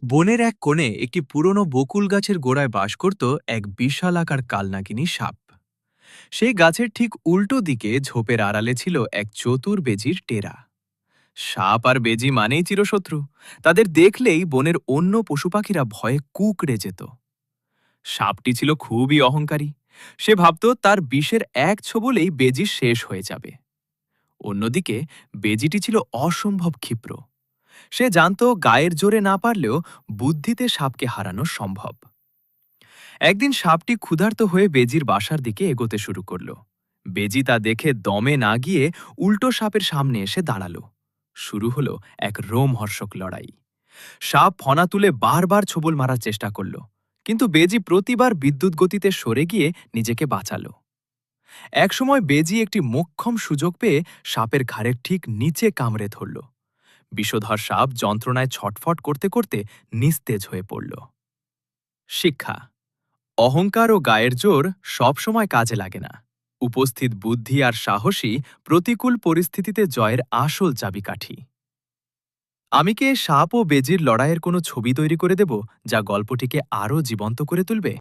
বনের এক কোণে একটি পুরনো বকুল গাছের গোড়ায় বাস করত এক বিশালাকার কালনাগিনী সাপ। সেই গাছের ঠিক উল্টো দিকে ঝোপের আড়ালে ছিল এক চতুর বেজির টেরা। সাপ আর বেজি মানেই চিরশত্রু। তাদের দেখলেই বনের অন্য পশু পাখিরা ভয়ে কুঁকড়ে যেত। সাপটি ছিল খুবই অহংকারী। সে ভাবত তার বিষের এক ছোবলেই বেজি শেষ হয়ে যাবে। অন্যদিকে বেজিটি ছিল অসম্ভব ক্ষিপ্র। সে জানত গায়ের জোরে না পারলেও বুদ্ধিতে সাপকে হারানো সম্ভব। একদিন সাপটি ক্ষুধার্ত হয়ে বেজির বাসার দিকে এগোতে শুরু করল। বেজি তা দেখে দমে না গিয়ে উল্টো সাপের সামনে এসে দাঁড়ালো। শুরু হলো এক রোমহর্ষক লড়াই। সাপ ফনা তুলে বারবার ছোবল মারার চেষ্টা করল, কিন্তু বেজি প্রতিবার বিদ্যুৎ গতিতে সরে গিয়ে নিজেকে বাঁচালো। একসময় বেজি একটি মোক্ষম সুযোগ পেয়ে সাপের ঘাড়ের ঠিক নিচে কামড়ে ধরল। বিষধর সাপ যন্ত্রণায় ছটফট করতে করতে নিস্তেজ হয়ে পড়ল। শিক্ষা: অহংকার ও গায়ের জোর সবসময় কাজে লাগে না। উপস্থিত বুদ্ধি আর সাহসী প্রতিকূল পরিস্থিতিতে জয়ের আসল চাবিকাঠি। আমি কি সাপ ও বেজির লড়াইয়ের কোনো ছবি তৈরি করে দেব, যা গল্পটিকে আরও জীবন্ত করে তুলবে?